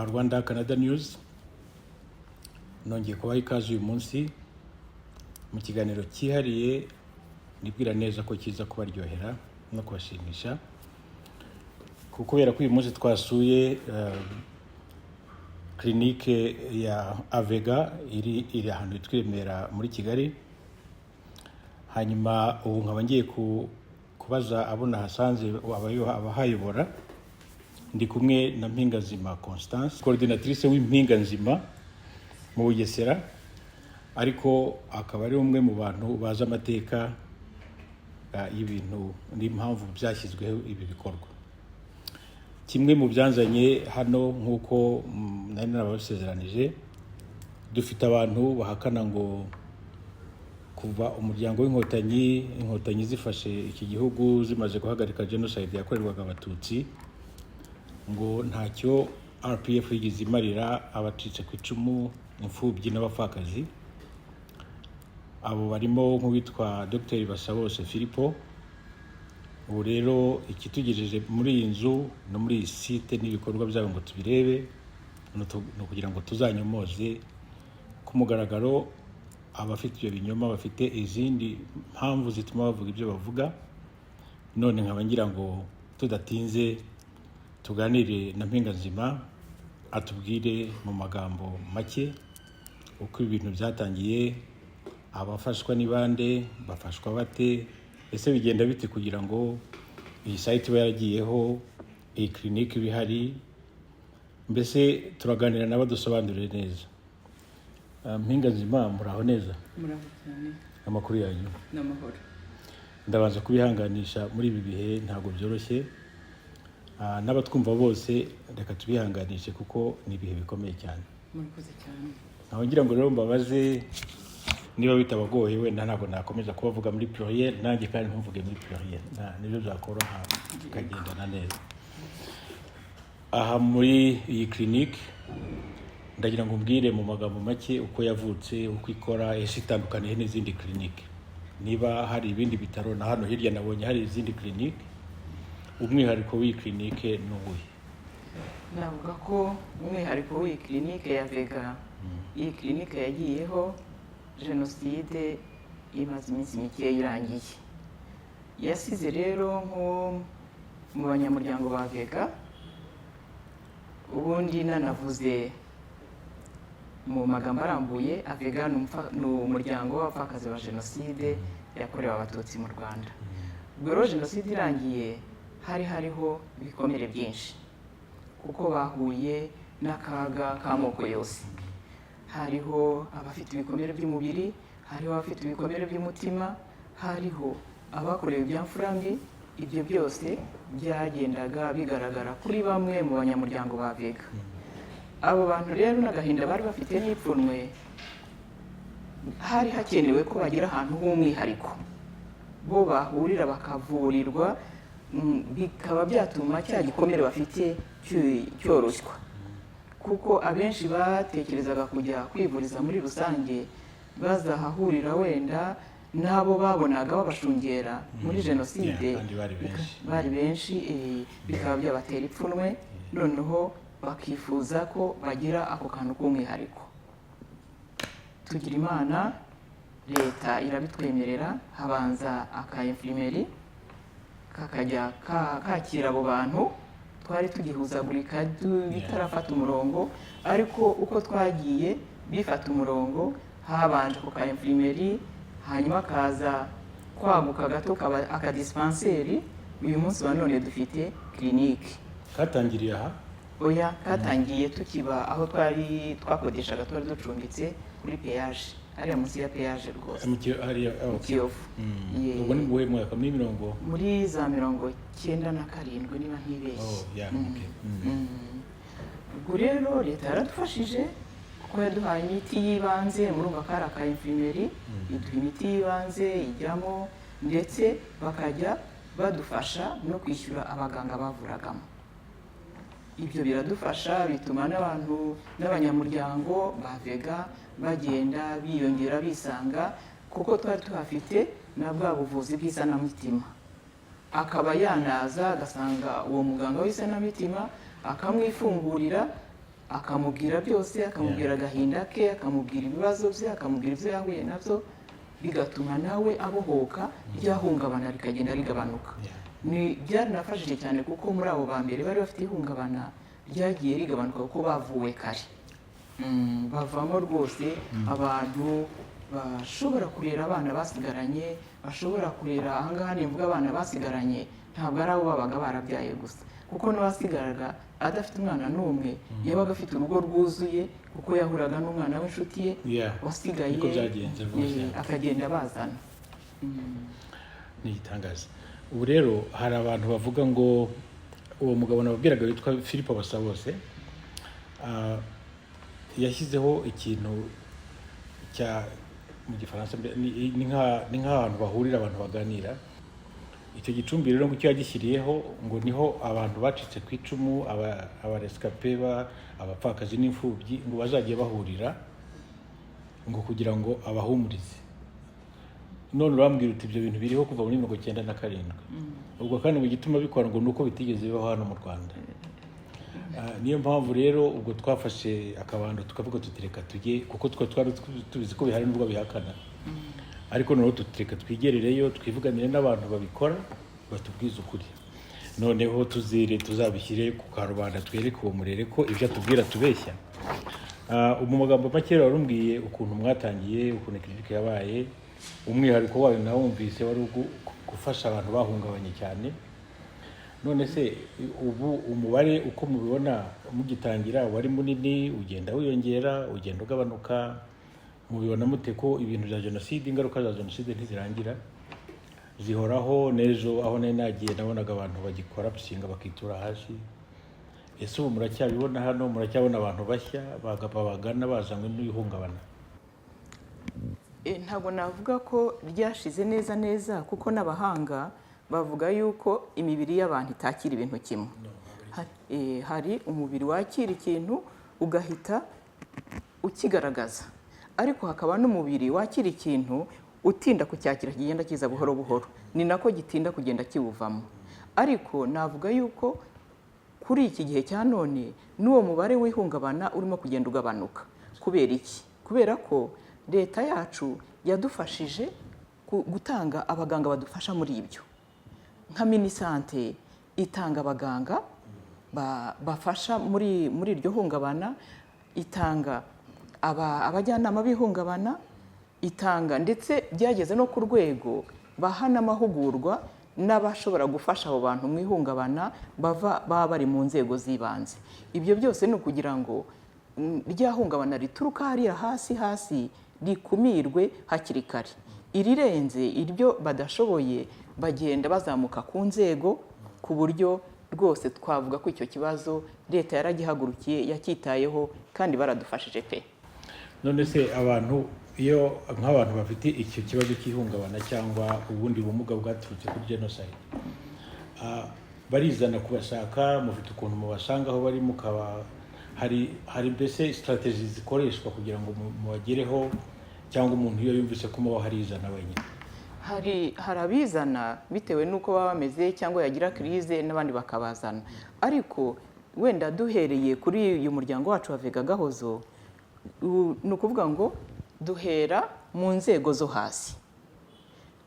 ba Rwanda Canada News, nongeye kubaha ikaze uyu munsi mu kiganiro cyihariye nibwira neza ko kiza kubaryohera no kubashimisha, kubera ko uyu munsi twasuye clinique ya AVEGA iri ahantu twemera muri Kigali. Hanyuma ubu nkaba ngiye kubaza abona hasanze abahayobora. Ndi kumwe na Mpingazima Constance, coordinatrice w'impinganzima mu Bugesera, ariko akaba ari umwe mu bantu baza amateka y'ibintu n'impamvu byashyizweho ibi bikorwa. Kimwe mu byanzanye hano nk'uko nari nabasezeranije, dufite abantu bahakana ngo kuva umuryango w'inkotanyi zifashe iki gihugu zimaze guhagarika Génocide yakorerwaga Abatutsi, ngo ntacyo RPF yigize imarira abacitse kw'icumu, imfubyi n'abapfakazi. Abo barimo nk'uwitwa Dr. Basabose Filipo. Ubu rero ikitugejeje muri iyi nzu no muri iyi site n'ibikorwa byabo ngo tubirebe, no kugira ngo tuzanyomoze ku mugaragaro abafite ibyo binyoma bafite izindi mpamvu zituma bavuga ibyo bavuga. None nkaba ngira ngo tudatinze tuganire na Mpingazima atubwire mu magambo make uko ibintu byatangiye, abafashwa ni bande, bafashwa bate, ese bigenda bite kugira ngo iyi site iba yaragiyeho, iyi clinique bihari. Mbese turaganira n'abadusobanurire neza. Mpingazima, muraho neza? Muraho cyane. Amakuru yanyu? N'amahoro. Ndabanza kubihanganisha muri ibi bihe ntabwo byoroshye. N'abatwumva bose reka tubihanganishe kuko ni ibihe bikomeye cyane. Murakoze cyane. Naho ngira ngo rero mbabaze niba bitabagoye, wenda ntabwo nakomeza kubavuga muri pluriel, nanjye kandi ntumvuge muri pluriel, nibyo byakoroha tukagendana neza. Aha muri iyi clinique ndagira ngo mbwire mu magambo make uko yavutse, uko ikora, ese itandukaniye n'izindi clinique. Niba hari ibindi bitaro, na hano hirya nabonye hari izindi clinique, umwihariko w'iyi clinique ni uwuhe? Navuga ko umwihariko w'iyi clinique ya AVEGA, iyi clinique yagiyeho Génocide imaze iminsi mike irangiye. Yasize rero nko mu banyamuryango ba AVEGA, ubundi nanavuze mu magambo arambuye, AVEGA ni umuryango w'abapfakazi wa Génocide yakorewe Abatutsi mu Rwanda. Ubwo rero Génocide irangiye hariho ibikomere byinshi kuko bahuye n'akaga k'amoko yose. Hariho abafite ibikomere by'umubiri, hariho abafite ibikomere by'umutima, hariho abakorewe ibyamfurambi. Ibyo byose byagendaga bigaragara kuri bamwe mu banyamuryango ba AVEGA. Abo bantu rero n'agahinda bari bafite n'ipfunwe, hari hakenewe ko bagira ahantu h'umwihariko bo bahurira bakavurirwa, bikaba byatuma cya gikomere bafite cyoroshywa, kuko abenshi batekerezaga kujya kwivuriza muri rusange, bazahahurira wenda n'abo babonaga babashungera muri Génocide bari benshi, bikaba byabatera ipfunwe, noneho bakifuza ko bagira ako kantu k'umwihariko. Tugira Imana, leta irabitwemerera, habanza aka infirmerie kakajya kakira abo bantu. Twari tugihuzagurika bitarafata umurongo, ariko uko twagiye bifata umurongo, habanje ku ka infirmerie, hanyuma kaza kwaguka gato kaba akadispenseri. Uyu munsi wa none dufite clinique. Katangiriye aha? Oya, katangiye tukiba aho twakodeshaga, twari ducumbitse kuri péage, hariya munsi ya péage rwose. Kiyovu. Ubwo ni buhe mwaka? Muri za 97 niba ntibeshye. Ubwo rero leta yaradufashije kuko yaduhaye imiti y'ibanze, murumva ko ari aka infirmerie, iduha imiti y'ibanze ijyamo, ndetse bakajya badufasha no kwishyura abaganga bavuragamo. Ibyo biradufasha, bituma n'abanyamuryango ba AVEGA bagenda biyongera bisanga, kuko twari tuhafite na bwa buvuzi bw'isanamitima. Akaba yanaza agasanga uwo muganga w'isanamitima akamwifungurira, akamubwira byose, akamubwira agahinda ke, akamubwira ibibazo bye, akamubwira ibyo yahuye nabyo, bigatuma nawe abohoka, ryahungabana rikagenda rigabanuka. Byaranafashije cyane kuko muri abo ba mbere bari bafite ihungabana ryagiye rigabanuka kuko bavuwe kare. Bavamo rwose abantu bashobora kurera abana basigaranye, bashobora kurera ahangaha nimvuga abana basigaranye ntabwo ari abo babaga barabyaye gusa, kuko n'uwasigaraga adafite umwana n'umwe yabaga afite urugo rwuzuye kuko yahuraga n'umwana w'inshuti ye wasigaye, akagenda bazana. Ni igitangaza. Ubu rero hari abantu bavuga ngo uwo mugabo nababwiraga witwa Filipo Basabose yashyizeho ikintu cya mu gifaransa ni nk'ahantu bahurira abantu baganira. Icyo gicumbi rero ngo icyo yagishyiriyeho ngo niho abantu bacitse ku icumu, abarescape, abapfakazi n'imfubyi ngo bazagiye bahurira ngo kugira ngo abahumurize. None urambwira uti ibyo bintu biriho kuva muri 1997. Ubwo kandi mu gituma bikora ngo nuko bitigeze bibaho hano mu Rwanda. Niyo mpamvu rero ubwo twafashe akabando tukavuga tutireka tujye, kuko twari tubizi ko bihari n'ubwo bihakana, ariko noneho tutireka twigerereyo twivuganire n'abantu babikora batubwiza ukuri. Noneho tuzabishyire ku karubanda twereke uwo murere ko ibyo atubwira tubeshya. Mu magambo make warumbwiye ukuntu mwatangiye, ukuntu clinique yabaye, umwihariko wayo nawumvise wari gufasha abantu bahungabanye cyane. None se ubu umubare uko mubibona mugitangira wari munini, ugenda wiyongera, ugenda ugabanuka, mubibona mute ko ibintu bya Génocide, ingaruka za Génocide ntizirangira, zihoraho? Nejo aho nari nagiye nabonaga abantu bagikora psinga bakitura hasi. Ese ubu muracyabibona hano? Muracyabona abantu bashya babagana bazanywe n'ihungabana? Ntabwo navuga ko ryashize neza kuko n'abahanga bavuga yuko imibiri y'abantu itakira ibintu kimwe. Hari umubiri wakira ikintu ugahita ukigaragaza, ariko hakaba n'umubiri wakira ikintu utinda kucyakira, kigenda kiza buhoro buhoro, ni nako gitinda kugenda kiwuvamo. Ariko navuga yuko kuri iki gihe cya none n'uwo mubare w'ihungabana urimo kugenda ugabanuka. Kubera iki? Kubera ko leta yacu yadufashije gutanga abaganga badufasha muri ibyo. Nka minisante itanga abaganga bafasha muri iryo hungabana, itanga abajyanama b'ihungabana, itanga ndetse byageze no ku rwego baha n'amahugurwa n'abashobora gufasha abo bantu mu ihungabana baba bari mu nzego z'ibanze. Ibyo byose ni ukugira ngo rya hungabana rituruka hariya hasi rikumirwe hakiri kare. Irirenze iryo badashoboye bagenda bazamuka ku nzego, ku buryo rwose twavuga ko icyo kibazo leta yaragihagurukiye, yacyitayeho kandi baradufashije pe. None se abantu iyo nk'abantu bafite icyo kibazo cy'ihungabana cyangwa ubundi bumuga bwaturutse kuri Génocide, barizana kubashaka, mufite ukuntu mubasanga aho bari, mukaba hari mbese strategy zikoreshwa kugira ngo mubagereho, cyangwa umuntu iyo yumvise ko muba harizana wenyine? Hari abizana bitewe n'uko baba bameze cyangwa yagira crise n'abandi bakabazana, ariko wenda duhereye kuri uyu muryango wacu wa AVEGA Gahozo, ni ukuvuga ngo duhera mu nzego zo hasi.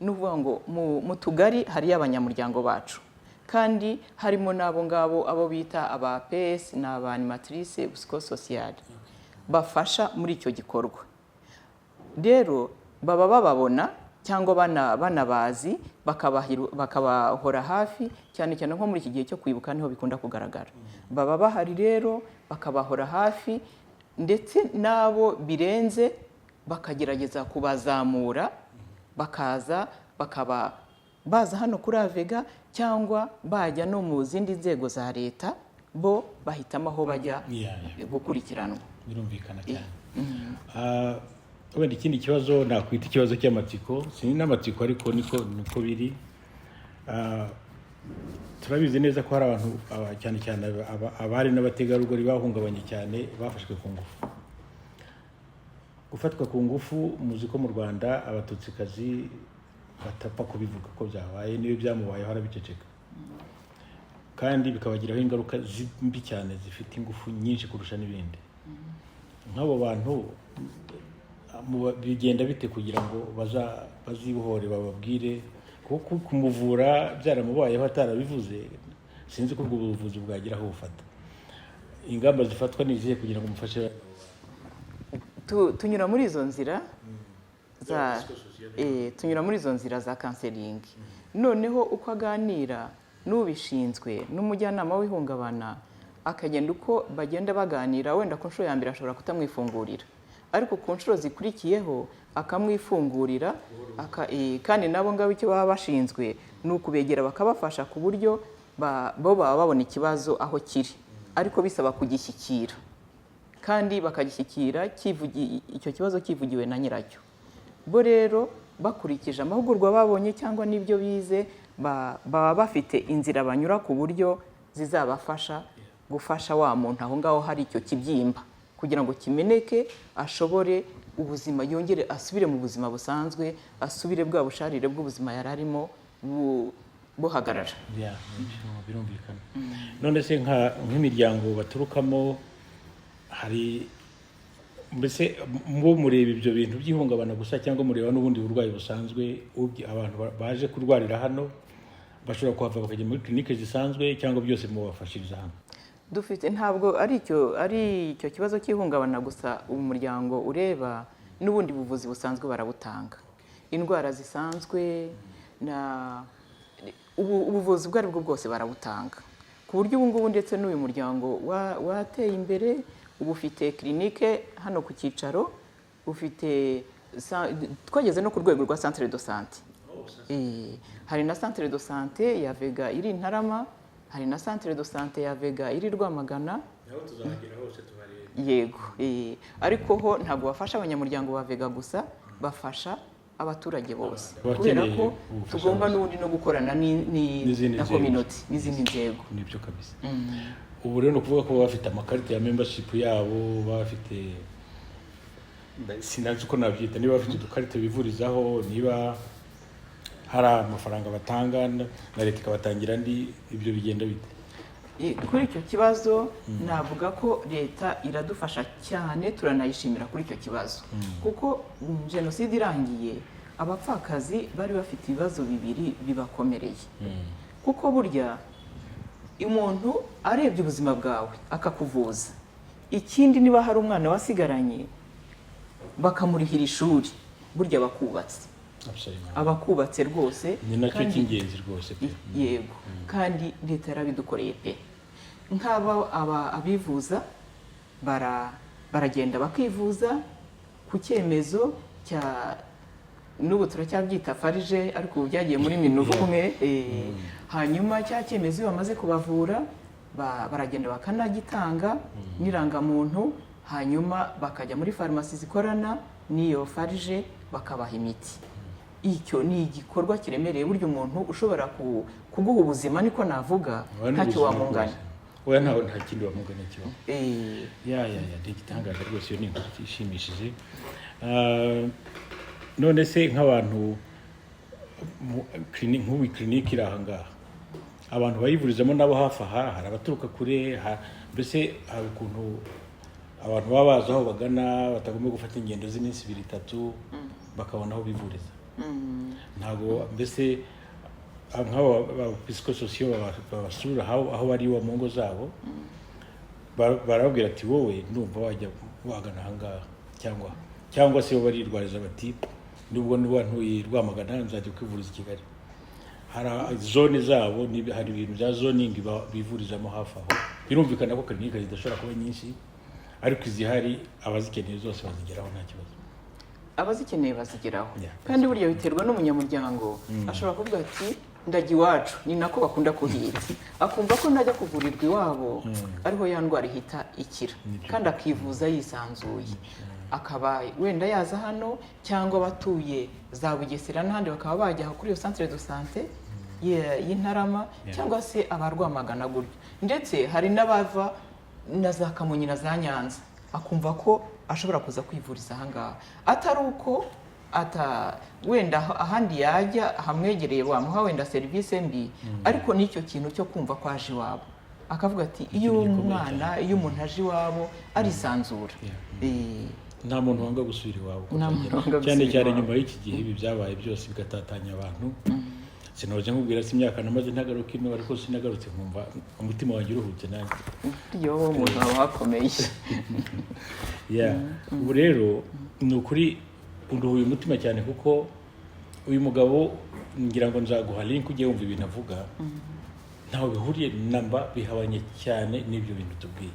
Ni ukuvuga ngo mu tugari hariyo abanyamuryango bacu, kandi harimo n'abo ngabo abo bita aba PS n'aba animatrice psychosociale bafasha muri icyo gikorwa. Rero baba bababona cyangwa banabazi, bakabahora hafi, cyane cyane nko muri iki gihe cyo kwibuka niho bikunda kugaragara. Baba bahari rero bakabahora hafi, ndetse nabo birenze bakagerageza kubazamura, bakaza bakaba baza hano kuri AVEGA, cyangwa bajya no mu zindi nzego za leta, bo bahitamo aho bajya gukurikiranwa. Birumvikana cyane. Wenda ikindi kibazo nakwita ikibazo cy'amatsiko, si n'amatsiko ariko niko biri. Turabizi neza ko hari abantu cyane cyane abari n'abategarugori bahungabanye cyane, bafashwe ku ngufu. Gufatwa ku ngufu, muzi ko mu Rwanda abatutsikazi batapfa kubivuga ko byabaye, niyo byamubayeho arabiceceka. kandi bikabagiraho ingaruka mbi cyane zifite ingufu nyinshi kurusha n'ibindi. Nk'abo bantu bigenda bite kugira ngo bazibohore bababwire kuko kumuvura byaramubayeho atarabivuze, sinzi ko ubwo buvuzi bwagira aho bufata. Ingamba zifatwa ni izihe kugira ngo mufashe? Tunyura muri izo nzira za counseling. Noneho uko aganira n'ubishinzwe n'umujyanama w'ihungabana, akagenda uko bagenda baganira, wenda ku nshuro ya mbere ashobora kutamwifungurira, ariko ku nshuro zikurikiyeho akamwifungurira, kandi nabo ngabo icyo baba bashinzwe ni ukubegera bakabafasha ku buryo bo baba babona ikibazo aho kiri, ariko bisaba kugishyikira, kandi bakagishyikira icyo kibazo kivugiwe na nyiracyo. Bo rero bakurikije amahugurwa babonye cyangwa n'ibyo bize, baba bafite inzira banyura ku buryo zizabafasha gufasha wa muntu aho ngaho hari icyo kibyimba, kugira ngo kimeneke, ashobore ubuzima, yongere asubire mu buzima busanzwe, asubire bwa busharire bw'ubuzima yari arimo buhagarara. Birumvikana. None se nk'imiryango baturukamo, hari mbese mbo mureba ibyo bintu by'ihungabana gusa cyangwa mureba n'ubundi burwayi busanzwe? Abantu baje kurwarira hano bashobora kuhava bakajya muri clinique zisanzwe cyangwa byose mubafashiriza hano? Dufite, ntabwo ari icyo kibazo cy'ihungabana gusa umuryango ureba, n'ubundi buvuzi busanzwe barabutanga. Indwara zisanzwe ubuvuzi bwo aribwo bwose barabutanga, ku buryo ubu ngubu ndetse n'uyu muryango wateye imbere. Ubu ufite clinique hano ku cyicaro, twageze no ku rwego rwa centre de santé. Hari na centre de santé ya AVEGA iri Ntarama, hari na centre de santé ya AVEGA iri Rwamagana. Yego, ariko ho ntabwo bafasha abanyamuryango ba AVEGA gusa, bafasha abaturage bose, kubera ko tugomba n'ubundi no gukorana na community n'izindi nzego. Nibyo kabisa. Ubu rero kuvuga ko bafite amakarita ya membership yabo, bafite, sinazi uko nabyita, niba bafite udukarita bivurizaho, niba hari amafaranga batanga na leta ikabatangira andi, ibyo bigenda bite? Kuri icyo kibazo navuga ko leta iradufasha cyane, turanayishimira kuri icyo kibazo, kuko Jenoside irangiye abapfakazi bari bafite ibibazo bibiri bibakomereye. Kuko burya umuntu arebye ubuzima bwawe akakuvuza, ikindi niba hari umwana wasigaranye bakamurihira ishuri, burya bakubatse, abakubatse rwose, ni nacyo cy'ingenzi rwose. Yego, kandi leta yarabidukoreye pe. Nk'aba abivuza baragenda bakivuza ku cyemezo cya, n'ubu turacyabyita farije, ariko ubu byagiye muri minuvumwe. Hanyuma cya cyemezo iyo bamaze kubavura, baragenda bakanagitanga n'irangamuntu, hanyuma bakajya muri farumasi zikorana n'iyo farije bakabaha imiti. Icyo ni igikorwa kiremereye, burya umuntu ushobora kuguha ubuzima, niko navuga, ntacyo wamunganya. Oya, nta kindi wamugana kibaho. Ni igitangaza rwose, iyo ni inkuru ishimishije. None se nk'abantu nk'ubu clinique iri aha ngaha, abantu bayivurizamo nabo hafi aha, hari abaturuka kure, mbese hari ukuntu abantu baba bazi aho bagana, batagomba gufata ingendo z'iminsi 2-3 bakabona aho bivuriza? Ntabwo mbese nk'aba psychosocial babasura aho bari mu ngo zabo, barababwira ati wowe ndumva wajya wagana aha ngaha, cyangwa se barirwariza bati nubwo ntuye Rwamagana nzajya kwivuriza i Kigali? Hari zone zabo, hari ibintu bya zoning bivurizamo hafi aho. Birumvikana ko clinique zidashobora kuba nyinshi, ariko izihari abazikeneye zose bazigeraho nta kibazo. Abazikeneye bazigeraho, kandi burya biterwa n'umunyamuryango. Ashobora kuvuga ati ndajya iwacu, ni nako bakunda kuhita, akumva ko najya kuvurirwa iwabo ariho ya ndwara ihita ikira, kandi akivuza yisanzuye. Akaba wenda yaza hano, cyangwa batuye za Bugesera n'ahandi bakaba bajya kuri iyo centre de santé y'Intarama, cyangwa se abarwamagana gutyo. Ndetse hari n'abava na za Kamonyi na za Nyanza, akumva ko ashobora kuza kwivuriza aha ngaha, atari uko ata wenda ahandi yajya hamwegereye wamuha wenda serivisi mbi ariko n'icyo kintu cyo kumva ko aje iwabo akavuga ati iyo umwana iyo umuntu aje iwabo arisanzura nta muntu wanga gusubira iwabo cyane cyane nyuma y'iki gihe ibi byabaye byose bigatatanya abantu sinaje nkubwira si imyaka namaze ntagaruka ino ariko sinagarutse nkumva umutima wanjye uruhutse nanjye iyo umuntu aba hakomeye ubu rero ni ukuri uruhuye umutima cyane kuko uyu mugabo ngira ngo nzaguha link ujye wumva ibintu avuga ntaho bihuriye namba bihabanye cyane n'ibyo bintu tubwiye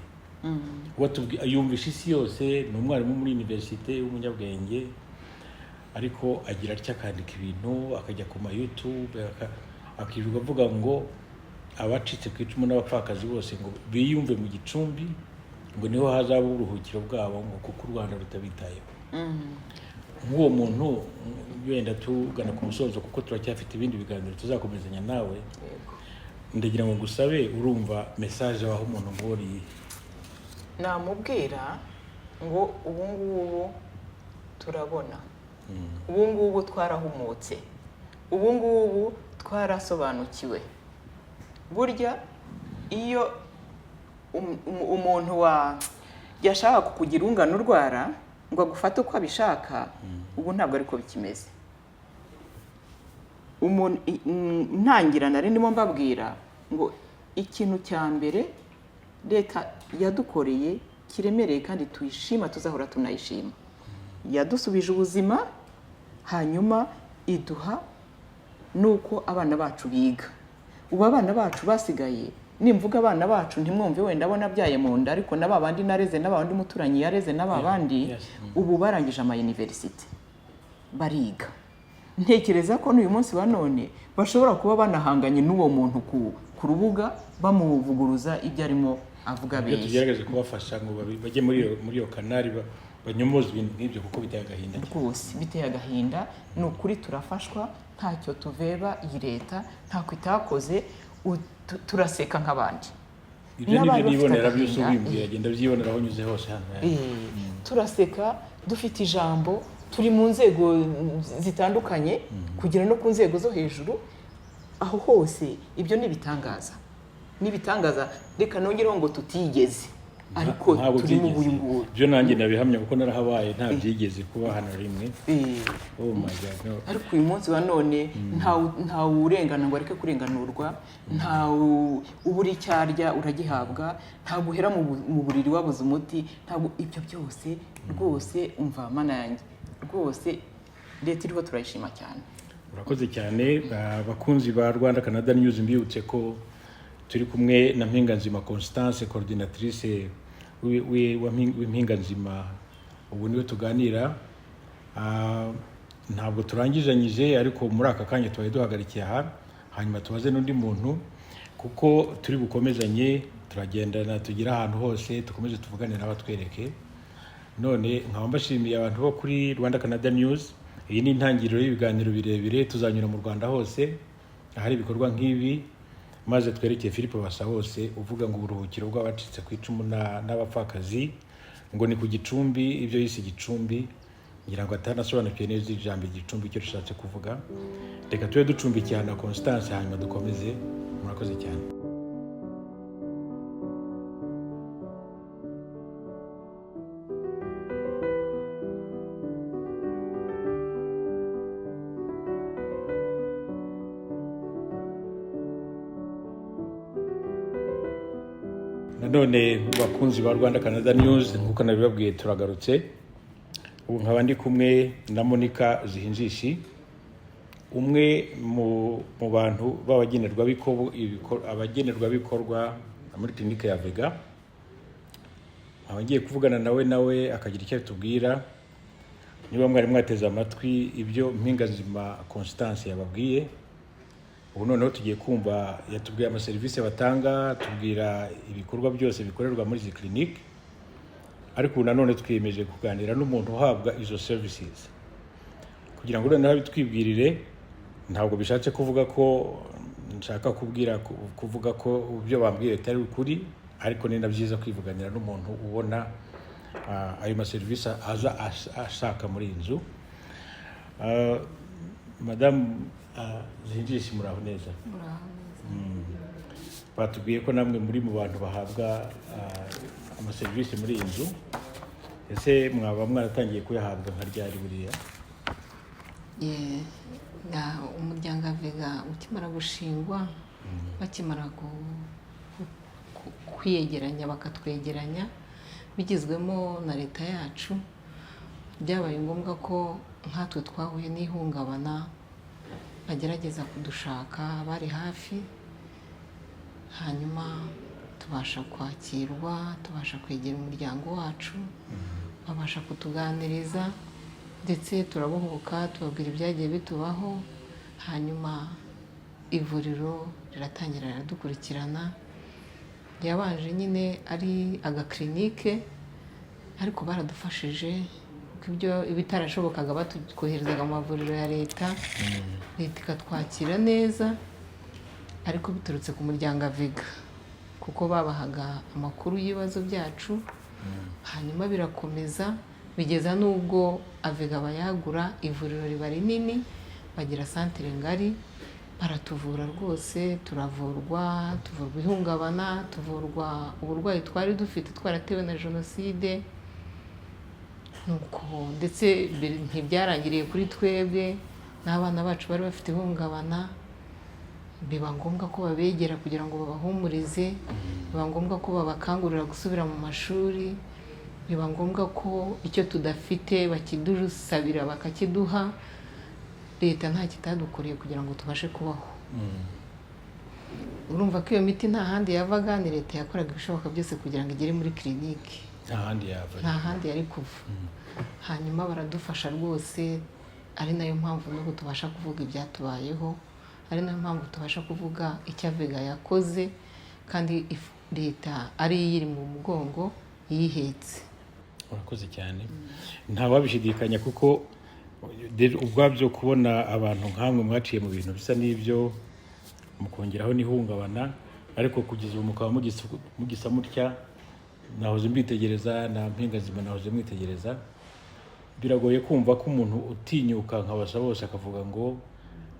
yumvisha isi yose ni umwarimu muri universite w'umunyabwenge ariko agira atya akandika ibintu akajya ku ma YouTube akirirwa avuga ngo abacitse kw'icumu n'abapfakazi bose ngo biyumve mu gicumbi ngo niho hazaba uburuhukiro bwabo ngo kuko u Rwanda rutabitayeho nk'uwo muntu wenda tugana ku musozo kuko turacyafite ibindi biganiro tuzakomezanya nawe ndagira ngo ngusabe urumva message waho umuntu ngori namubwira ngo ubu ngubu turabona ubu ngubu twarahumutse ubu ngubu twarasobanukiwe burya iyo umuntu yashaka kukugira ungana urwara ngo agufate uko abishaka ubu ntabwo ariko bikimeze ntangira nari ndimo mbabwira ngo ikintu cya mbere leta yadukoreye kiremereye kandi tuyishima tuzahora tunayishima yadusubije ubuzima hanyuma iduha nuko abana bacu biga ubu abana bacu basigaye nimvuga abana bacu ntimwumve wenda abona byaye mu nda ariko n'abandi nareze n'abandi muturanyi yareze n'abandi ubu barangije ama university bariga ntekereza ko n'uyu munsi wa none bashobora kuba banahanganye n'uwo muntu ku rubuga bamuvuguruza ibyo arimo avuga bese tugerageze kubafasha ngo bajye muri iyo kanari banyomoza ibintu nk'ibyo kuko biteye agahinda rwose biteye agahinda ni ukuri turafashwa ntacyo tuveba iyi leta ntako itakoze turaseka nk'abandi ibyo nibyo nibonera byose ubimbuye agenda byibonera aho nyuze hose hano turaseka dufite ijambo turi mu nzego zitandukanye kugera no ku nzego zo hejuru aho hose ibyo nibitangaza reka nongereho ngo tutigeze ariko turi mu buyungubu byo nanjye nabihamya kuko narahabaye nta byigeze kuba hano rimwe oh my god ariko uyu munsi wa none nta urengana ngo areke kurenganurwa nta uburi cyarya uragihabwa nta guhera mu buriri wabuze umuti ntabwo ibyo byose rwose umva mana yanjye rwose leta iriho turayishima cyane urakoze cyane abakunzi ba Rwanda Canada News mbibutse ko turi kumwe na Mpinganzima Constance coordinatrice w'impinganzima ubu niwe tuganira ntabwo turangizanyije ariko muri aka kanya tubaye duhagarikiye aha hanyuma tubaze n'undi muntu kuko turi bukomezanye turagendana tugira ahantu hose dukomeze tuvugane n'abatwereke none nkaba mbashimiye abantu bo kuri Rwanda Canada News iyi ni intangiriro y'ibiganiro birebire tuzanyura mu Rwanda hose ahari ibikorwa nk'ibi maze twerekeye Filipo Basabose uvuga ngo uburuhukiro bw'abacitse kw'icumu n'abapfakazi ngo ni kugicumbi ibyo yise igicumbi ngira ngo atanasobanukiye neza ijambo igicumbi icyo rishatse kuvuga reka tube ducumbikiye na Constance hanyuma dukomeze murakoze cyane none bakunzi ba Rwanda Canada News nkuko nabibabwiye turagarutse ubu nkaba ndi kumwe na Monica Zihinjishi umwe mu bantu abagenerwabikorwa muri clinique ya AVEGA abagiye kuvugana nawe akagira icyo atubwira niba mwari mwateze amatwi ibyo Mpinganzima Constance yababwiye ubu noneho tugiye kumva yatubwiye amaserivisi batanga tubwira ibikorwa byose bikorerwa muri izi clinique ariko nanone twiyemeje kuganira n'umuntu uhabwa izo services kugira ngo noneho bitwibwirire ntabwo bishatse kuvuga ko nshaka kuvuga ko ibyo bambwiye bitari ukuri ariko ni nabyiza kwivuganira n'umuntu ubona ayo maserivisi aza ashaka muri inzu madamu zinjishe muraho neza. Batubwiye ko namwe muri mu bantu bahabwa amaserivisi muri iyi nzu, ese mwaba mwaratangiye kuyahabwa nka ryari buriya? Umuryango AVEGA ukimara gushingwa, bakimara kwiyegeranya bakatwegeranya bigizwemo na leta yacu, byabaye ngombwa ko nkatwe twahuye n'ihungabana bagerageza kudushaka bari hafi, hanyuma tubasha kwakirwa, tubasha kwegera umuryango wacu, babasha kutuganiriza ndetse turabohoka, tubabwira ibyagiye bitubaho, hanyuma ivuriro riratangira riradukurikirana. Yabanje nyine ari agaklinike ariko baradufashije kuko ibyo ibitarashobokaga batwoherezaga mu mavuriro ya leta, leta ikatwakira neza, ariko biturutse ku muryango AVEGA kuko babahaga amakuru y'ibibazo byacu, hanyuma birakomeza bigeza n'ubwo AVEGA bayagura, ivuriro riba rinini, bagira santere ngari, baratuvura rwose, tuvurwa ihungabana, tuvurwa uburwayi twari dufite twaratewe na Génocide. Nuko ndetse ntibyarangiriye kuri twebwe, n'abana bacu bari bafite ihungabana, biba ngombwa ko babegera kugira ngo babahumurize, biba ngombwa ko babakangurira gusubira mu mashuri, biba ngombwa ko icyo tudafite bakidusabira bakakiduha. Leta nta kitadukoreye kugira ngo tubashe kubaho. Urumva ko iyo miti nta handi yavaga, ni leta yakoraga ibishoboka byose kugira ngo igere muri kiliniki, nta handi yari kuva. Hanyuma baradufasha rwose, ari nayo mpamvu n'ubu tubasha kuvuga ibyatubayeho, ari nayo mpamvu tubasha kuvuga icyo AVEGA yakoze, kandi leta ari iyiri mu mugongo yihetse. Urakoze cyane. Nta wabishidikanya kuko ubwabyo kubona abantu nkamwe mwaciye mu bintu bisa n'ibyo mukongeraho n'ihungabana, ariko kugeza ubu mukaba mugisa mutya, nahoze mbitegereza, na mpingazima nahoze mwitegereza. Biragoye kumva ko umuntu utinyuka nka Basabose akavuga ngo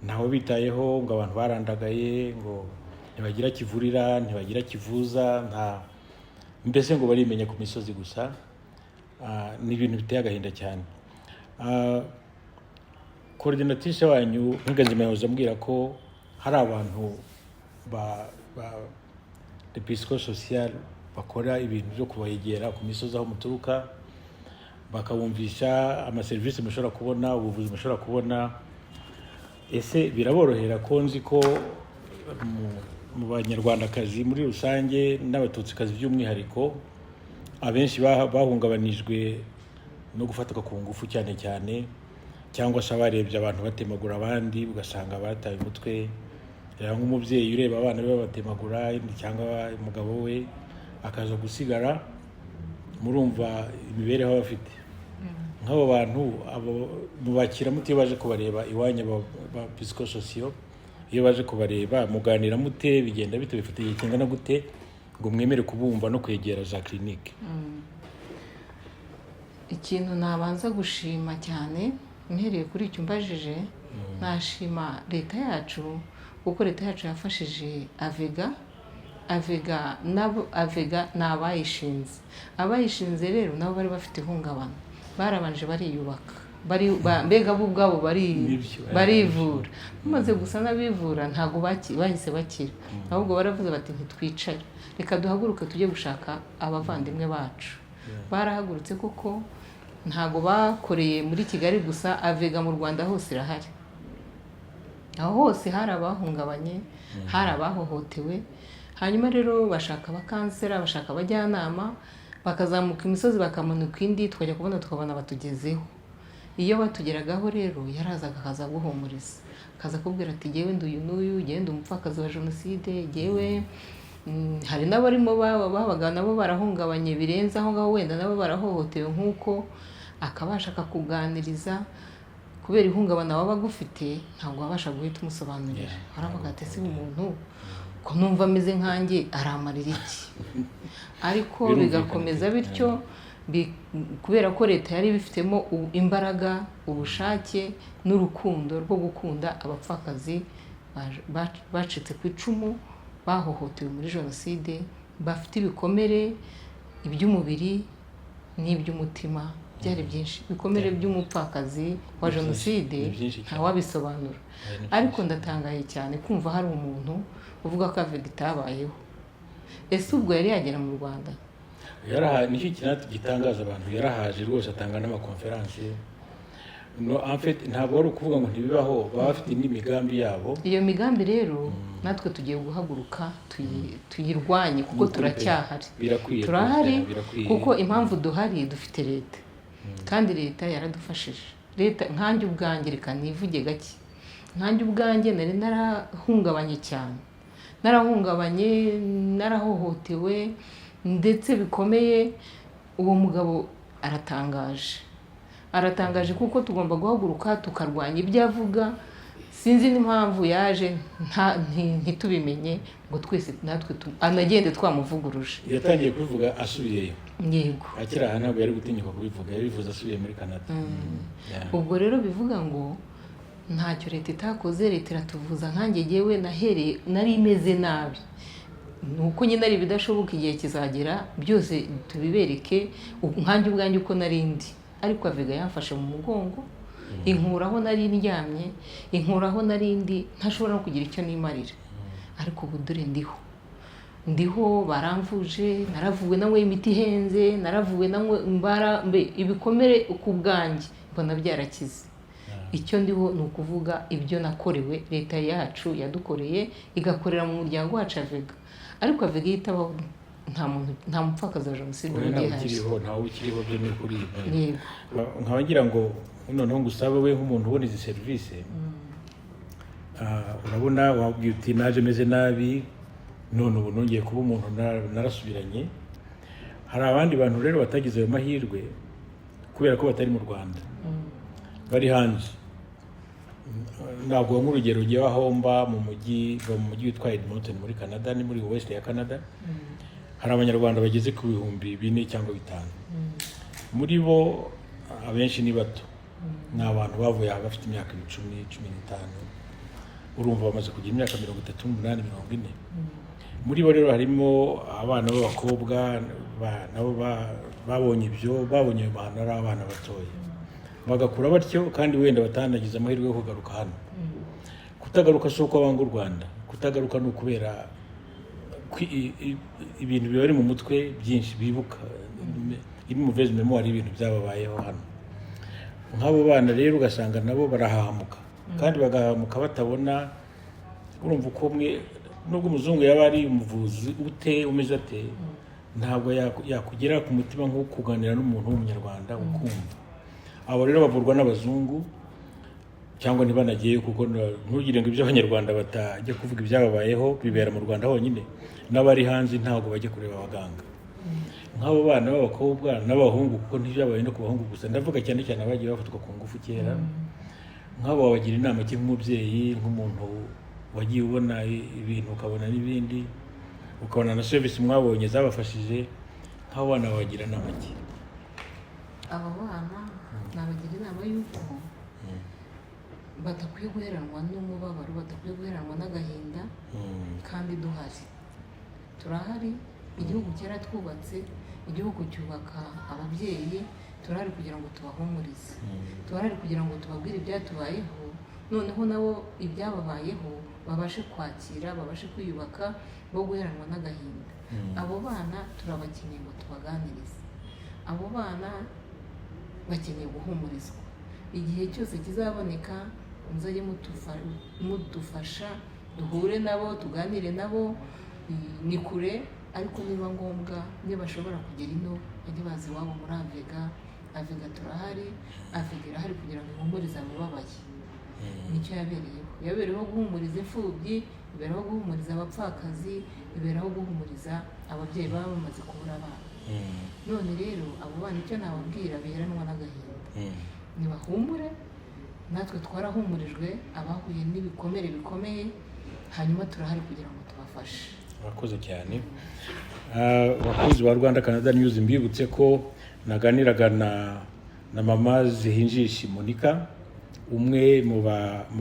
ntawe bitayeho, ngo abantu barandagaye, ngo ntibagira kivurira, ntibagira kivuza, mbese ngo barimenya ku misozi gusa. Ni ibintu biteye agahinda cyane. Coordinatrice wanyu mpingazima yahoze ambwira ko hari abantu de psychosocial bakora ibintu byo kubegera ku misozi aho muturuka, bakabumvisha amaserivisi mushobora kubona, ubuvuzi mushobora kubona. Ese biraborohera ko nzi ko mu banyarwandakazi muri rusange n'abatutsikazi by'umwihariko abenshi bahungabanijwe no gufatwa ku ngufu cyane cyane, cyangwa se abarebye abantu batemagura abandi ugasanga bataye umutwe, nk'umubyeyi ureba abana be batemagura cyangwa umugabo we akaza gusigara, murumva imibereho bafite. Nk'abo bantu mubakira mute iyo baje kubareba iwanyu ba psychosocial? Iyo baje kubareba muganira mute, bigenda bite, bifite igihe kingana gute ngo mwemere kubumva no kwegera za clinique? Ikintu nabanza gushima cyane, mpereye kuri icyo mbajije, nashima leta yacu kuko leta yacu yafashije AVEGA. AVEGA ni abayishinze. Abayishinze rero nabo bari bafite ihungabana, barabanje bariyubaka, mbega bo ubwabo barivura. Bamaze gusa n'abivura ntabwo bahise bakira, ahubwo baravuze bati ntitwicare, reka duhaguruke tujye gushaka abavandimwe bacu. Barahagurutse kuko ntabwo bakoreye muri Kigali gusa, AVEGA mu Rwanda hose irahari. Aho hose hari abahungabanye, hari abahohotewe. Hanyuma rero bashaka abakansera, bashaka abajyanama, bakazamuka imisozi bakamanuka indi, twajya kubona tukabona batugezeho. Iyo batugeragaho rero yarazaga akaza guhumuriza, akaza kubwira ati jyewe nduyu n'uyu, jyewe ndi umupfakazi wa Génocide, jyewe hari n'abarimo babaga nabo barahungabanye birenze aho ngaho, wenda nabo barahohotewe nk'uko, akabasha akakuganiriza. Kubera ihungabana waba gufite ntabwo wabasha guhita umusobanurira, aravuga ati ese umuntu ko numva ameze nkanjye aramarira iki? Ariko bigakomeza bityo kubera ko leta yari bifitemo imbaraga, ubushake n'urukundo rwo gukunda abapfakazi bacitse ku icumu, bahohotewe muri jenoside, bafite ibikomere iby'umubiri n'iby'umutima, byari byinshi. Ibikomere by'umupfakazi wa jenoside ntawabisobanura, ariko ndatangaye cyane kumva hari umuntu uvuga ko AVEGA itabayeho. Ese ubwo yari yagera mu Rwanda? Nicyo kintu gitangaza abantu, yarahaje rwose, atanga n'amakonferanse. Ntabwo ari ukuvuga ngo ntibibaho, baba bafite n'imigambi yabo. Iyo migambi rero natwe tugiye guhaguruka tuyirwanye, kuko turacyahari, turahari, kuko impamvu duhari dufite leta, kandi leta yaradufashije. Leta nkanjye ubwanjye, reka nivuge gake, nkanjye ubwanjye nari narahungabanye cyane, narahohotewe ndetse bikomeye. Uwo mugabo aratangaje kuko tugomba guhaguruka tukarwanya ibyo avuga. Sinzi n'impamvu yaje ntitubimenye ngo twese natwe anagende twamuvuguruje. Yatangiye kubivuga asubiyeyo. Yego. Akiri aha ntabwo yari gutinyuka kubivuga, yabivuze asubiye muri Canada. Ubwo rero bivuga ngo ntacyo leta itakoze, leta iratuvuza. Nkanjye yewe nari imeze nabi, nuko nyine ari bidashoboka, igihe kizagera byose tubibereke. Nkanjye ubwanjye uko narindi, ariko AVEGA yamfashe mu mugongo, inkuraho nari ndyamye, inkuraho narindi ntashobora no kugira icyo nimarira. Ariko ubu dore ndiho, baramvuje, naravuwe nanywe imiti ihenze, naravuwe nanywe ibikomere ku bwanjye mbona byarakize. Icyo ndiho ni ukuvuga ibyo nakorewe, leta yacu yadukoreye, igakorera mu muryango wacu AVEGA. Ariko AVEGA yitabaho nta mupfakazi wa jenoside ugihaje, ntawe ukiriho, byo ni ukuri. Nkaba ngira ngo noneho ngusabe we nk'umuntu ubona izi serivisi, urabona wabwiye uti naje meze nabi, none ubu nongeye kuba umuntu narasubiranye. Hari abandi bantu rero batagize ayo mahirwe kubera ko batari mu Rwanda, bari hanze. Ntabwo nk'urugero ugiye wahomba mu mujyi witwa Edmonton muri Canada, ni muri West ya Canada. Hari abanyarwanda bageze ku 4,000 cyangwa 5,000. Muri bo abenshi ni bato, ni abantu bavuye aha bafite imyaka 10, 15. Urumva bamaze kugira imyaka 38, 40. Muri bo rero harimo abana b'abakobwa nabo babonye ayo mahano, ari abana batoya, bagakura batyo, kandi wenda batanagize amahirwe yo kugaruka hano. Kutagaruka si uko banga u Rwanda, kutagaruka ni ukubera ibintu bibari mu mutwe byinshi bibuka, iri mu vezi memoire y'ibintu byababayeho hano. Nk'abo bana rero ugasanga nabo barahahamuka, kandi bagahamuka batabona. Urumva uko umwe nubwo umuzungu yaba ari umuvuzi umeze ate, ntabwo yakugera ku mutima nko kuganira n'umuntu w'umunyarwanda ukumva. Abo rero bavurwa n'abazungu cyangwa ntibanagiye, kuko ntugire ngo ibyo abanyarwanda batajya kuvuga ibyababayeho bibera mu Rwanda honyine, n'abari hanze ntabwo bajya kureba abaganga. Nk'abo bana b'abakobwa n'abahungu, kuko ntibyabaye no ku bahungu gusa, ndavuga cyane cyane abagiye bafatwa ku ngufu kera. Nk'abo wabagira inama ki nk'umubyeyi, nk'umuntu wagiye ubona ibintu ukabona n'ibindi, ukabona na service mwabonye zabafashije, nk'abo bana wabagira inama ki? Aba bana nabagira inama y'uko badakwiye guheranwa n'umubabaro, badakwiye guheranwa n'agahinda, kandi turahari. Igihugu cyaratwubatse, igihugu cyubaka ababyeyi, turahari kugira ngo tubahumurize, turahari kugira ngo tubabwire ibyatubayeho, noneho nabo ibyababayeho babashe kwakira, babashe kwiyubaka, bo guheranwa n'agahinda. Abo bana turabakeneye ngo tubaganirize, abo bana bakeneye guhumurizwa. Igihe cyose kizaboneka muzajye mudufasha, duhure nabo, tuganire nabo. Ni kure, ariko niba ngombwa, niba bashobora kugera ino, bajye bazi iwabo muri AVEGA turahari. AVEGA irahari kugira ngo ihumurize abababaye. Nicyo yabereyeho guhumuriza imfubyi, iberaho guhumuriza abapfakazi, iberaho guhumuriza ababyeyi baba bamaze kubura abana. None rero abo bana icyo nababwira, biheranwa n'agahinda, nibahumure. Natwe twarahumurijwe, abahuye n'ibikomere bikomeye, hanyuma turahari kugira ngo tubafashe. Murakoze cyane. Abakozi ba Rwanda Canada News, mbibutse ko naganiraga na mama Zihinjishi Monica, umwe mu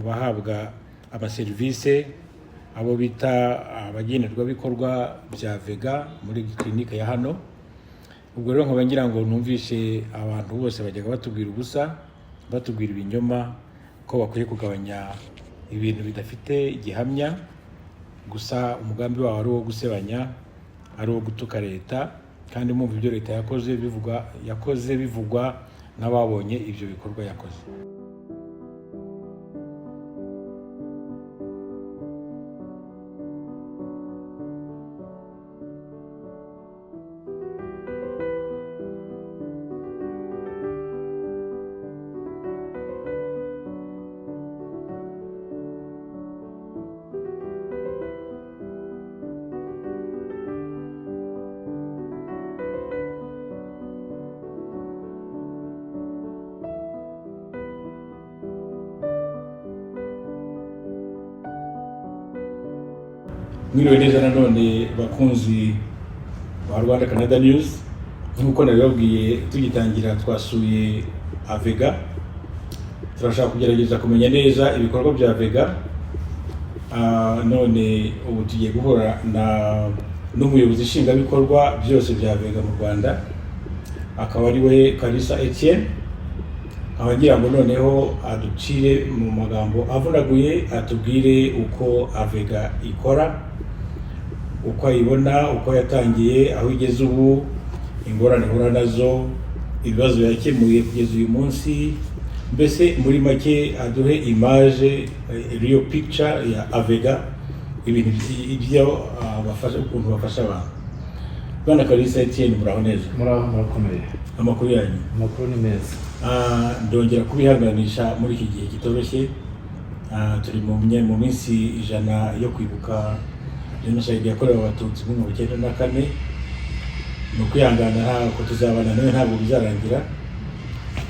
bahabwa amaserivisi abo bita abagenerwabikorwa bya AVEGA muri clinique ya hano. Ubwo rero nkaba ngira ngo numvishe abantu bose bajyaga batubwira ubusa, batubwira ibinyoma, ko bakwiye kugabanya ibintu bidafite gihamya, gusa umugambi wabo ari uwo gusebanya, ari uwo gutuka leta, kandi mwumva ibyo leta yakoze bivugwa n'ababonye ibyo bikorwa yakoze. Mwiriwe neza nanone bakunzi ba Rwanda Canada News. Nkuko nabibabwiye tugitangira, twasuye AVEGA, turashaka kugerageza kumenya neza ibikorwa bya AVEGA. None ubu tugiye guhura n'umuyobozi nshingwabikorwa byose bya AVEGA mu Rwanda, akaba ari we Kalisa Etienne. Abagira ngo noneho aducire mu magambo avunaguye, atubwire uko AVEGA ikora, uko ayibona, uko yatangiye, aho igeze ubu, ingorane ihura nazo, ibibazo yakemuye kugeza uyu munsi. Mbese muri make aduhe image, real picture ya AVEGA, ibintu ibyo bafasha, ukuntu bafasha abantu. Bwana Kalisa Etienne, muraho neza? Murakomeye. Amakuru yanyu? Amakuru ni meza. Ndongera kubihanganisha muri iki gihe kitoroshye. Turi mu minsi 100 yo kwibuka Génocide yakorewe Abatutsi mu 1994. Ni ukwihangana ntabwo tuzabana nawe, ntabwo bizarangira.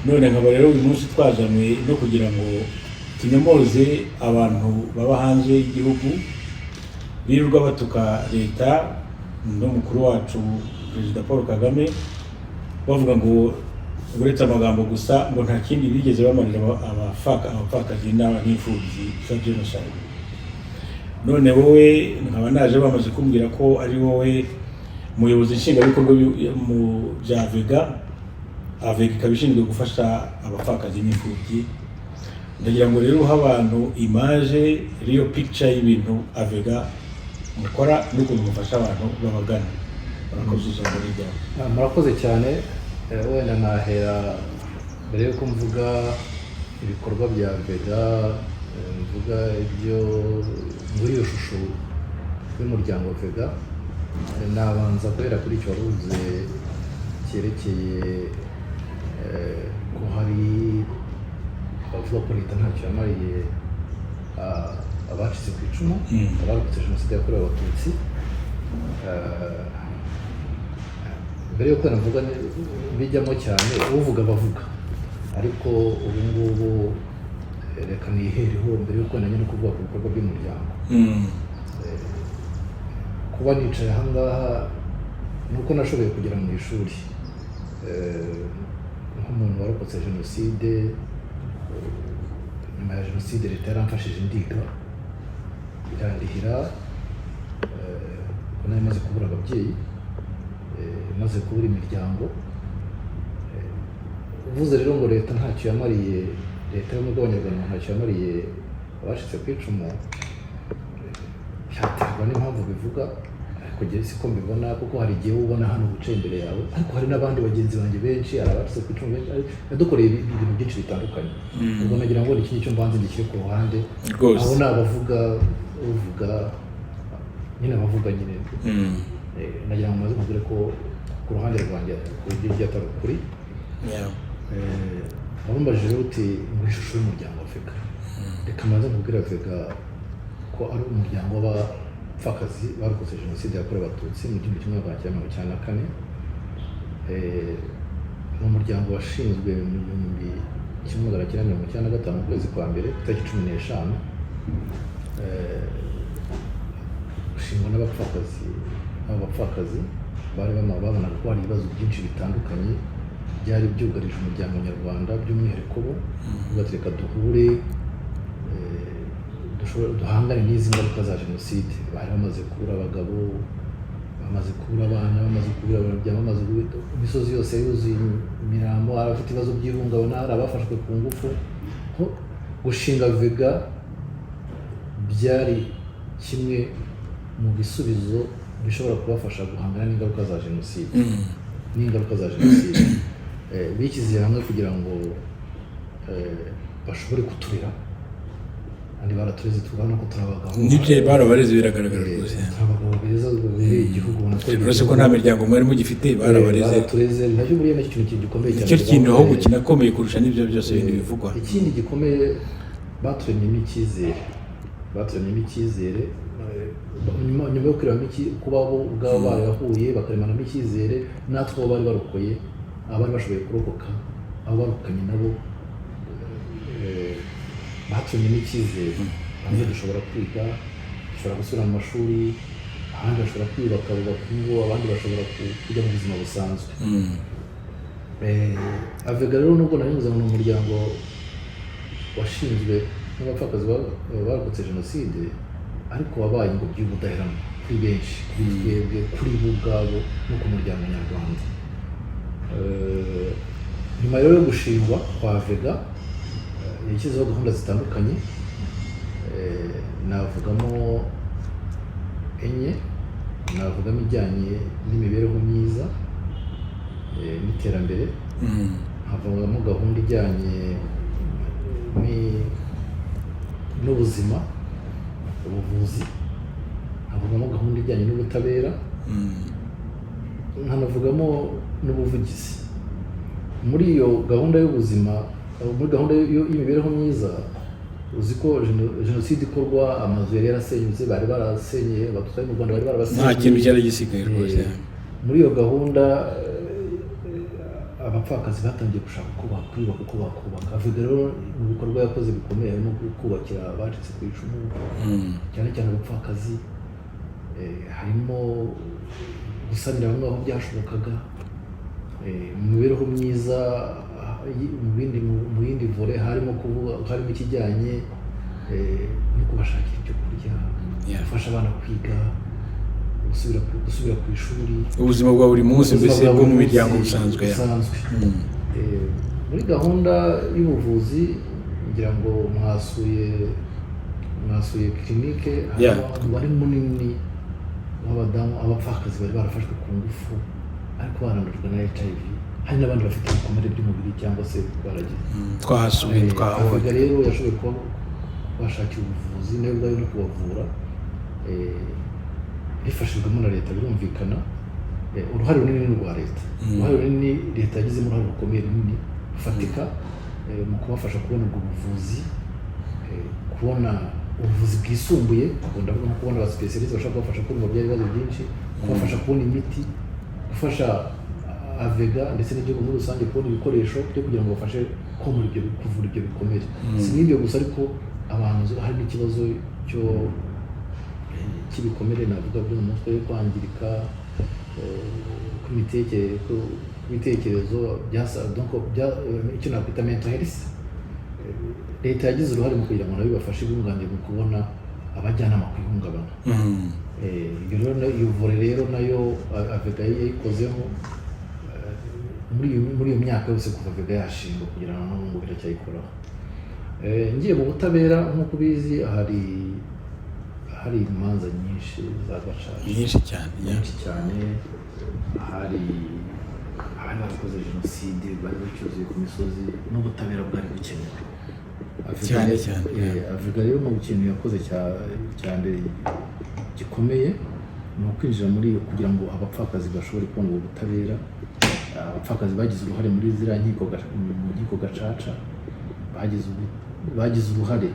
None nkaba rero uyu munsi twazanywe no kugira ngo tunyomoze abantu baba hanze y'igihugu birirwa batuka leta n'umukuru wacu Perezida Paul Kagame, bavuga ngo uretse amagambo gusa ngo nta kindi bigeze bamarira abapfakazi n'imfubyi za Génocide. None wowe nkaba naje bamaze kumbwira ko ari wowe muyobozi nshingwabikorwa mu bya AVEGA. AVEGA ikaba ishinzwe gufasha abapfakazi n'imfubyi. Ndagira ngo rero uha abantu image, real picture y'ibintu AVEGA mukora n'ukuntu mufasha abantu babagana. Murakoze cyane. Wenda nahera mbere yuko mvuga ibikorwa bya AVEGA, mvuga ibyo muri iyo shusho y'umuryango AVEGA, nabanza guhera kuri icyo waruze cyerekeye ko hari bavuga ko leta ntacyo yamariye abacitse ku icumu, abarokotse Jenoside yakorewe Abatutsi. Mbere yuko navuga bijyamo cyane, uvuga bavuga, ariko ubu ngubu reka nihereho mbere yuko nanjye no kuvuga ku bikorwa by'umuryango. Kuba nicaye aha ngaha nuko nashoboye kugera mu ishuri nk'umuntu warokotse Jenoside. Nyuma ya Jenoside leta yaramfashije ndiga, irandihira, ko nari maze kubura ababyeyi, maze kubura imiryango. Uvuze rero ngo leta ntacyo yamariye, leta yo mu bw'abanyarwanda ntacyo yamariye abacitse ku icumu, byaterwa n'impamvu bivuga, ariko njye siko mbibona, kuko hari igihe ubona hano wicaye imbere yawe, ariko hari n'abandi bagenzi banjye benshi, hari abacitse ku icumu benshi, yadukoreye ibintu byinshi bitandukanye. Ubwo nagira ngo iki ngicyo mbanze ngishyire ku ruhande. Abo ni abavuga, uvuga nyine abavuga nyine. Nagira ngo maze mubwire ko ku ruhande rwanjye ibyo byatari ukuri. Warumbajije rero uti mu ishusho y'umuryango AVEGA, reka maze mubwire AVEGA ko ari umuryango w'abapfakazi barokotse Jenoside yakorewe Abatutsi mu 1994. Ni umuryango washinzwe mu 1995 mu kwezi kwa mbere itariki 15, ushingwa n'abapfakazi. Abo bapfakazi bari babonaga ko hari ibibazo byinshi bitandukanye byari byugarije umuryango nyarwanda by'umwihariko bo batereka duhure duhangane n'izi ngaruka za jenoside. Bari bamaze kubura abagabo, bamaze kubura abana, bamaze kubura ababyeyi, bamaze imisozi yose yuzuye imirambo, abafite ibibazo by'ihungabana, hari abafashwe ku ngufu. Gushinga AVEGA byari kimwe mu bisubizo bishobora kubafasha guhangana n'ingaruka za jenoside. Bishyize hamwe kugira ngo bashobore kuturera, kandi baratureze tubona ko turabagabo. Nibyo barabareze biragaragara rwose. Abagabo beza babereye igihugu uretse ko nta miryango mwari mugifite barabareze. Nacyo buriya ni ikintu gikomeye cyane. Icyo kintu ahubwo kinakomeye kurusha n'ibyo byose ibintu bivugwa. Ikindi gikomeye baturemyemo icyizere nyuma yo kureba kuba bo ubwabo barahuye bakaremanamo icyizere, natwe abo bari barokoye, abari bashoboye kurokoka, abo barokanye nabo baturemyemo icyizere. Bamwe dushobora kwiga, dushobora gusubira mu mashuri, abandi bashobora kwiyubaka bubaka ingo, abandi bashobora kujya mu buzima busanzwe. AVEGA rero nubwo narinyuze mu muryango washinzwe n'abapfakazi barokotse jenoside, ariko wabaye ingobyi y'ubudaheranwa kuri benshi, kuri twebwe, kuri bo ubwabo no ku muryango nyarwanda. Nyuma rero yo gushingwa kwa AVEGA yashyizeho gahunda zitandukanye, navugamo enye. Navugamo ijyanye n'imibereho myiza n'iterambere, havugamo gahunda ijyanye n'ubuzima, ubuvuzi, havugamo gahunda ijyanye n'ubutabera, nkanavugamo n'ubuvugizi. Muri iyo gahunda y'ubuzima, muri gahunda y'imibereho myiza, uzi ko jenoside ikorwa, amazu yari yarasenyutse, bari barasenyeye, Abatutsi mu Rwanda bari barabasenyeye, nta kintu cyari gisigaye rwose. Muri iyo gahunda abapfakazi batangiye gushaka uko bakwiyubaka, uko bakubaka. AVEGA rero mu bikorwa yakoze bikomeye harimo kubakira abacitse ku icumu, cyane cyane abapfakazi, harimo gusanira bamwe aho byashobokaga, mu mibereho myiza, mu yindi vore harimo ikijyanye no kubashakira ibyo kurya, gufasha abana kwiga, gusubira ku ishuri, ubuzima bwa buri munsi mbese bwo mu miryango busanzwe. Muri gahunda y'ubuvuzi ngira ngo mwasuye kilinike, wari munini w'abadamu, abapfakazi bari barafashwe ku ngufu ariko barandujwe na HIV. Hari n'abandi bafite ibikomere by'umubiri cyangwa se baragize. Twahasuye AVEGA rero yashoboye kuba bashakira ubuvuzi nayo ubwayo no kubavura, bifashijwemo na leta. Birumvikana uruhare runini rwa leta, uruhare runini leta yagizemo uruhare rukomeye runini rufatika mu kubafasha kubona ubwo buvuzi, kubona ubuvuzi bwisumbuye, ndavuga nko kubona abasipesialiste bashobora kubafasha kubona ibibazo byinshi, kubafasha kubona imiti, gufasha AVEGA ndetse n'igihugu muri rusange kubona ibikoresho byo kugira ngo bafashe kuvura ibyo bikomere. Si n'ibyo gusa, ariko abantu hari n'ikibazo cy'ibikomere navuga byo mu mutwe, kwangirika kw'ibitekerezo, icyo nakwita mental health. Leta yagize uruhare mu kugira ngo nabo bibafashe ibunganire mu kubona abajyanama ku ihungabana. Iyo vore rero nayo AVEGA yayikozeho muri iyo myaka yose kuva AVEGA yashingwa kugira ngo n'ubu ngubu iracyayikoraho. Ngiye mu butabera nk'uko ubizi, hari imanza nyinshi za gacaca, nyinshi cyane. Hari barakoze jenoside, bari bacyuzuye ku misozi, n'ubutabera bwari bukenewe cyane. AVEGA rero mu kintu yakoze cya mbere gikomeye ni ukwinjira muri iyo kugira ngo abapfakazi bashobore kubona ubu butabera. Abapfakazi bagize uruhare muri ziriya nkiko gacaca, bagize uruhare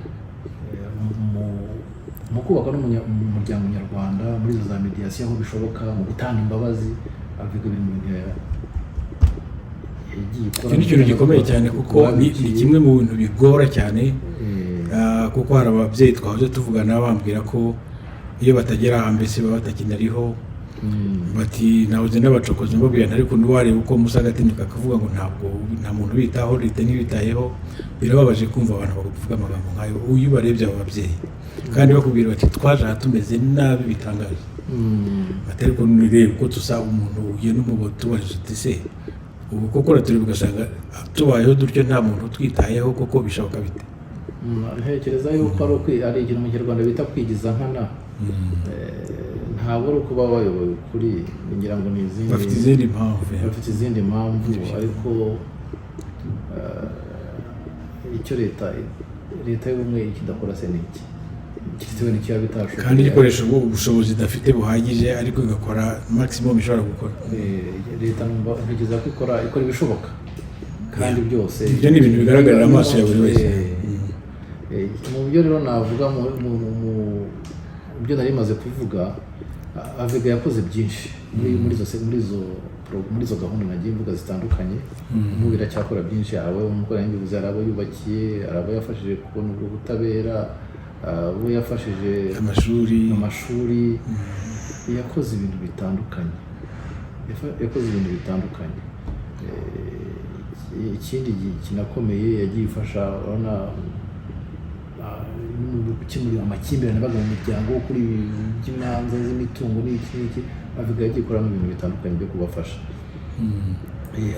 mu kubaka n'umuryango nyarwanda, muri izo za mediation aho bishoboka, mu gutanga imbabazi. AVEGA biri mu bintu yagiye ikora. Icyo ni ikintu gikomeye cyane kuko ni kimwe mu bintu bigora cyane, kuko hari ababyeyi twahoze tuvugana bambwira ko iyo batagera aha mbese baba batakinariho, bati nabuze n'abacokozi mbabwira ariko ntiwareba uko musa agatinyuka akavuga ngo nta muntu bitaho leta ntibitayeho birababaje kumva abantu bavuga amagambo nk'ayo uyu barebye abo babyeyi kandi bakubwira bati twaje aha tumeze nabi bitangaje batari ko nireba uko tusa umuntu ugiye n'umubo tubariza uti se ubu koko turi ugasanga tubayeho dutyo nta muntu twitayeho koko bishoboka bite. Ntekereza yuko ari ikintu mu Kinyarwanda bita kwigiza nkana, ntabwo ari ukuba wayoboye ukuri, ngira ngo ni izindi bafite izindi mpamvu ariko icyo leta y'ubumwe ikidakora se n'iki kitewe n'ikiba bitashoboye kandi ikoresha ubushobozi idafite buhagije ariko igakora maximum ishobora gukora. Leta ntegeza ko ikora ibishoboka kandi byose ibyo ni ibintu bigaragarira amaso ya buri wese. Mu byo rero navuga mu byo nari maze kuvuga, AVEGA yakoze byinshi muri izo gahunda nagiye mvuga zitandukanye. Mu biracyakora byinshi, abo umukora y'imbibuzi, abo yubakiye, abo yafashije kubona ubwo butabera, abo yafashije amashuri, yakoze ibintu bitandukanye. Ikindi kinakomeye yagiye ifasha gukemura amakimbirane abaga mu miryango kuri by'imanza z'imitungo n'iki AVEGA yagiye ikoramo ibintu bitandukanye byo kubafasha.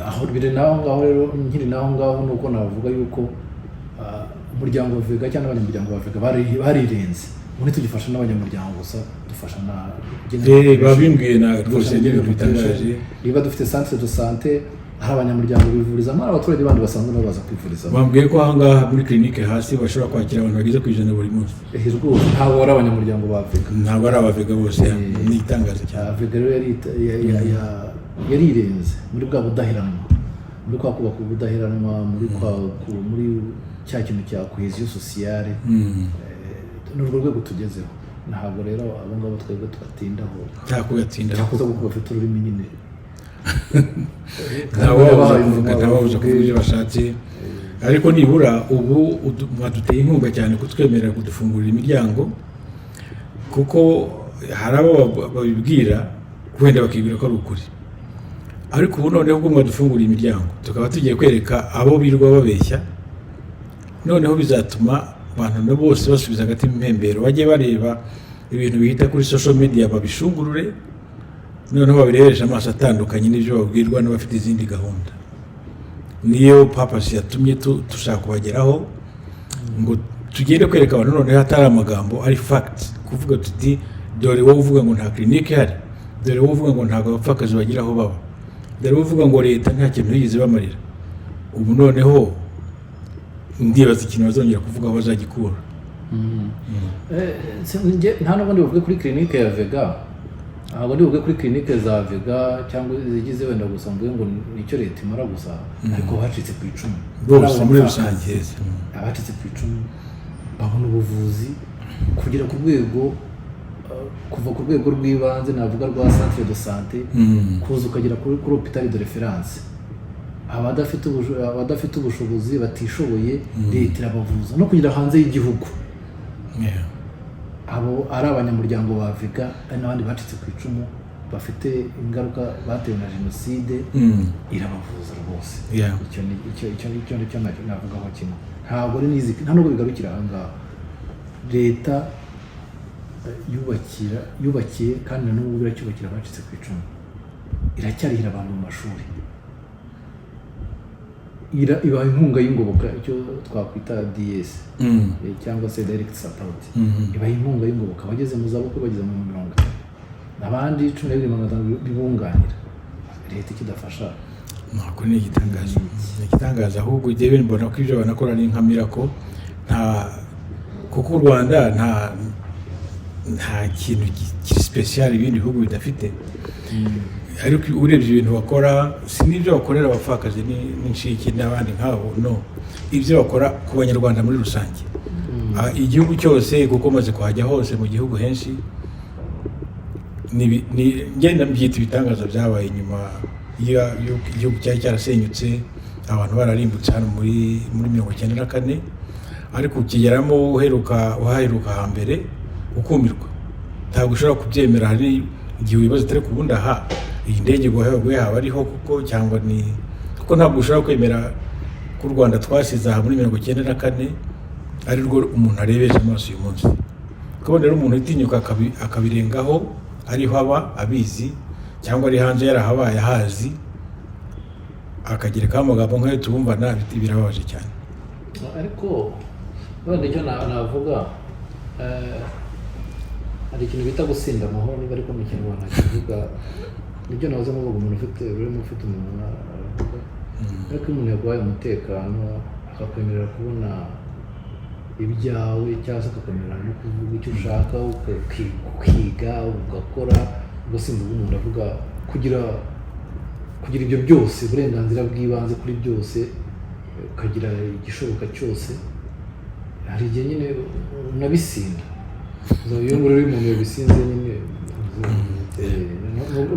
Aho biri naho ngaho rero nkiri naho ngaho nuko navuga yuko umuryango wa AVEGA cyangwa abanyamuryango ba AVEGA barirenze. Ubu tugifasha n'abanyamuryango gusa, dufasha na babimbwiye na rwose n'ibintu bitangaje. Niba dufite centre de santé, hari abanyamuryango bivurizamo, abaturage bandi basanzwe nabo baza kwivurizamo. Bambwiye ko ahangaha muri clinique hasi bashobora kwakira abantu bageze ku 100 buri munsi. Rwose ntabwo ari abanyamuryango ba AVEGA, ntabwo ari AVEGA bose. Ni itangazo cyane. AVEGA rero yarirenze muri bwa budaheranwa, muri kwa kubaka ubudaheranwa, muri cya kintu cya cohesion sociale. N'urwo rwego tugezeho, ntabwo rero abo ngabo twebwe tubatindaho, kuko bafite ururimi nyine ntawabuza kuvuga ibyo bashatse, ariko nibura ubu mwaduteye inkunga cyane kutwemerera kudufungurira imiryango, kuko hari abo babibwira wenda bakibwira ko ari ukuri, ariko ubu noneho ubwo mwadufungurira imiryango tukaba tugiye kwereka abo birirwa babeshya, noneho bizatuma abantu bose basubiza hagati impembero, bajye bareba ibintu bihita kuri social media babishungurure, noneho babireresha amaso atandukanye n'ibyo babwirwa n'abafite izindi gahunda. Niyo purpose yatumye dushaka kubageraho ngo tugende kwereka abantu noneho hatari amagambo, ari fact, kuvuga tuti dore wowe uvuga ngo nta clinique ihari, dore wowe uvuga ngo ntabwo abapfakazi bagira aho baba, dore wowe uvuga ngo leta nta kintu yigeze bamarira. Ubu noneho ndibaza ikintu bazongera kuvuga aho bazagikura. Nta n'ubundi buvuge kuri clinique ya AVEGA, ntabwo ndi buvuge kuri clinique za AVEGA cyangwa zigize wenda gusa mvuge ngo nicyo leta imara gusa, ariko bacitse ku icumu bose muri rusange. Abacitse ku icumu babona ubuvuzi kugera ku rwego, kuva ku rwego rw'ibanze navuga rwa centre de santé, kuza ukagera kuri hôpital de référence. Abadafite ubushobozi, batishoboye, leta irabavuza no kugera hanze y'igihugu. Abo ari abanyamuryango ba AVEGA, ari n'abandi bacitse ku icumu bafite ingaruka batewe na Génocide, irabavuza rwose. Icyo navugaho kimwe, ntabwo ari n'izi, nta nubwo bigarukira aha ngaha. Leta yubakiye kandi na n'ubu iracyubakira abacitse ku icumu, iracyarihira abantu mu mashuri, ibaha inkunga y'ingoboka, icyo twakwita DS cyangwa se direct support. Ibaha inkunga y'ingoboka bageze mu zabukuru, bageze mu 40, abandi 12,500 bibunganira. Leta ikidafasha ntabwo ni igitangaza, ahubwo igihe mbona ko ibyo banakora ni nka miracle, kuko u Rwanda nta kintu kiri special ibindi bihugu bidafite. Ariko urebye ibintu bakora, si n'ibyo bakorera abapfakazi n'inshike n'abandi nk'abo, no, ibyo bakora ku banyarwanda muri rusange. Igihugu cyose kuko maze kuhajya hose mu gihugu henshi, ngenda mbyita ibitangaza byabaye nyuma igihugu cyari cyarasenyutse, abantu bararimbutse hano muri 1994, ariko ukigeramo uhaheruka hambere ukumirwa, ntabwo ushobora kubyemera. Hari igihe wibaza utari kubundi aha iyi ndege guhawe haba ariho kuko cyangwa ni kuko ntabwo ushobora kwemera ko u Rwanda twasize aha muri 1994 ari rwo umuntu arebeje amaso uyu munsi kubona rero umuntu utinyuka akabirengaho ariho aba abizi cyangwa ari hanze yarahabaye ahazi akagerekaho amagambo nk'ayo tubumvana birababaje cyane. Ariko wenda icyo navuga hari ikintu bita gusinda amahoro niba ariko mu Kinyarwanda kivuga nibyo nahoze muvuga umuntu ufite umuntu aravuga ariko umuntu yaguhaye umutekano akakwemerera kubona ibyawe cyangwa se akakwemerera no kuvuga icyo ushaka ukiga ugakora ugasinda umuntu avuga kugira ibyo byose uburenganzira bw'ibanze kuri byose ukagira igishoboka cyose hari igihe nyine unabisinda iyo muri umuntu yabisinze nyine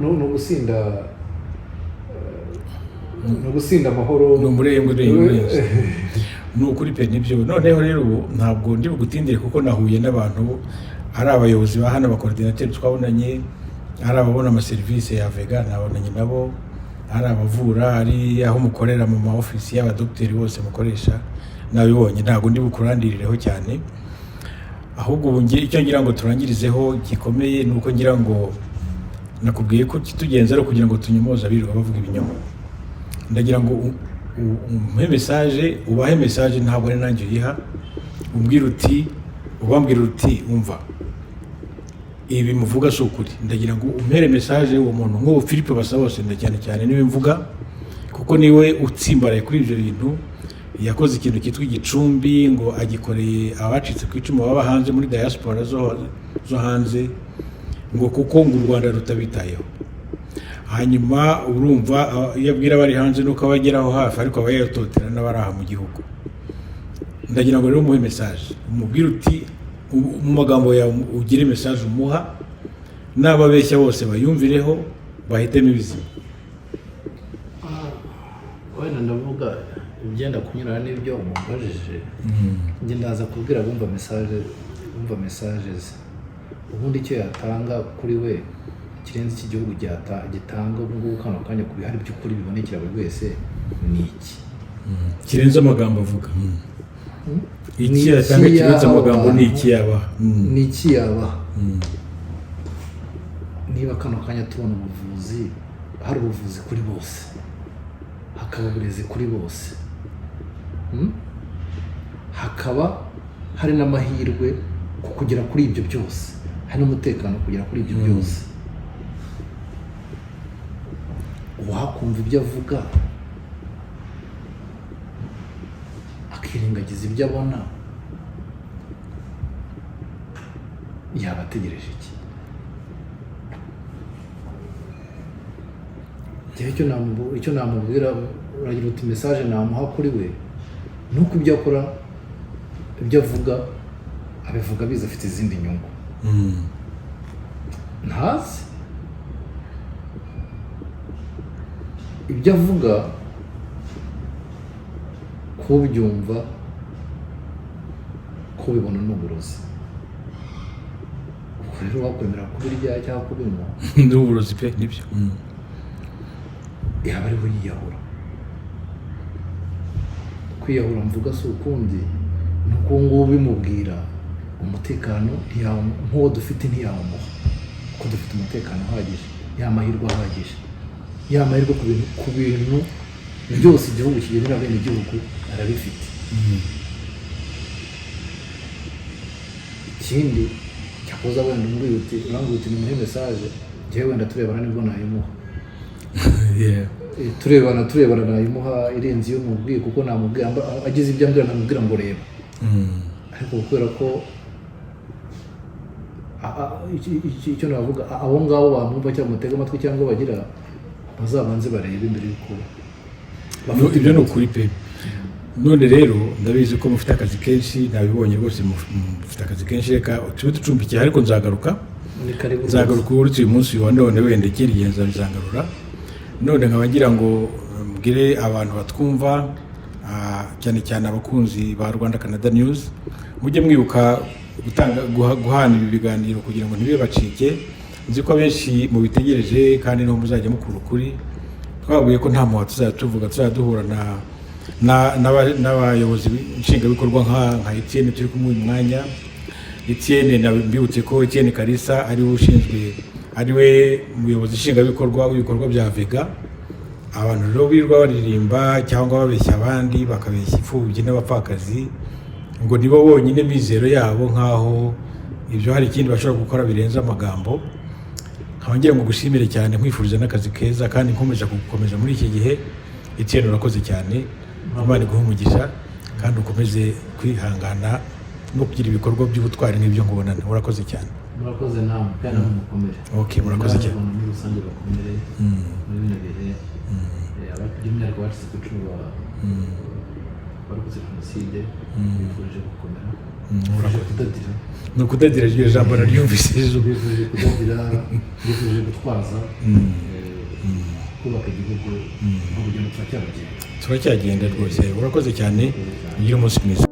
no gusinda amahoro no murengwe ni ukuri pe nibyo. Noneho rero ntabwo ndi bugutindire kuko nahuye n'abantu ari abayobozi ba hano abakoordinateri twabonanye ari ababona amaserivisi ya AVEGA nabonanye nabo ari abavura ari aho mukorera mu ma office y'abadokiteri bose mukoresha nabibonye ntabwo ndi bukurandirireho cyane ahubwo ubu icyo ngira ngo turangirizeho gikomeye nuko ngira ngo nakubwiye ko kitugenza ari kugira ngo tunyomoza birirwa bavuga ibinyoma ndagira ngo umuhe message ubahe message ntabwo ari nanjye yiha ubambwira uti umva ibi muvuga so ukuri ndagira ngo umpere message uwo muntu nk'uwo Filipo Basabose cyane niwe mvuga kuko niwe utsimbaraye kuri ibyo bintu yakoze ikintu cyitwa IGICUMBI ngo agikoreye abacitse kw'icumu baba hanze muri diaspora zo hanze ngo kuko ngo u Rwanda rutabitayeho hanyuma urumva yabwira bari hanze nuko abageraho hafi ariko abayatotera n'abaraha mu gihugu ndagira ngo rero umuhe message umubwire uti mu magambo yawe ugire message umuha n'ababeshya bose bayumvireho bahitemo ibizima. Wenda ndavuga ibyenda kunyurana n'ibyo umubajije njye ndaza kubwira bumva messages ubundi icyo yatanga kuri we kirenze iki gihugu gitanga ubwo kano kanya ku bihari by'ukuri bibonekera buri wese ni iki kirenze amagambo avuga iki yatanga kirenze amagambo ni iki yaba niba kano kanya tubona ubuvuzi hari ubuvuzi kuri bose hakaba uburezi kuri bose hakaba hari n'amahirwe kugera kuri ibyo byose hari n'umutekano kugera kuri ibyo byose uwakumva ibyo avuga akirengagiza ibyo abona yaba ategereje iki? icyo namubwira uragira uti message namuha kuri we nuko ibyo akora ibyo avuga abivuga biza afite izindi nyungu ntazi ibyo avuga kubyumva kubibona n'uburozi rero wakwemera kubirya cyangwa kubinywa n'uburozi pe nibyo yaba ariho yiyahura kwiyahura mvuga si ukundi nuko ngubu bimubwira umutekano nk'uwo dufite ntiyawumuha kuko dufite umutekano uhagije y'amahirwe ahagije y'amahirwe ku bintu byose igihugu kigenera bene igihugu arabifite ikindi cyakoza wenda urambwira uti nimuhe message njyewe wenda turebana nibwo nayimuha turebana nayimuha irenze iyo mubwiye kuko namubwiye agize ibyo ambwira namubwira ngo reba ariko kubera ko icyo navuga abo ngabo bamwumva cyangwa mutega amatwi cyangwa bagira bazabanze barebe imbere y'uko ibyo ni ukuri pe. None rero ndabizi ko mufite akazi kenshi nabibonye rwose mufite akazi kenshi reka tube ducumbikiye ariko nzagaruka uretse uyu munsi wa none wenda ikirigenza bizangarura none nkabagira ngo mbwire abantu batwumva cyane cyane abakunzi ba Rwanda Canada News mujye mwibuka guhana ibi biganiro kugira ngo ntibibacike nzi ko abenshi mubitegereje kandi no muzajya mukura ukuri. Twabwiye ko nta muha tuzajya duhura n'abayobozi nshingabikorwa nka Etienne turi kumwe uyu mwanya. Etienne mbibutse ko Etienne Kalisa ari we umuyobozi nshingwabikorwa w'ibikorwa bya AVEGA. Abantu rero birirwa baririmba cyangwa babeshya abandi, bakabeshya imfubyi n'abapfakazi ngo nibo bonyine mizero yabo, nkaho ibyo hari ikindi bashobora gukora birenze amagambo. Nkabongera ngo gushimire cyane, nkwifuriza n'akazi keza kandi gukomeza muri iki gihe. Etienne urakoze cyane, Imana iguhe umugisha kandi ukomeze kwihangana no kugira ibikorwa by'ubutwari nk'ibyo nkubonana. Urakoze cyane. Murakoze namwe kandi mukomere. Okay, murakoze cyane. Muri rusange bakomere muri bino bihe by'umwihariko abacitse ku icumu barokoze Génocide bifurije gukomera. Kudadira. Ni ukudadira iryo jambo naryumvise ejo. Bifurije kudadira, bifurije gutwaza, kubaka igihugu, urugendo turacyagenda rwose. Urakoze cyane, ugire umunsi mwiza.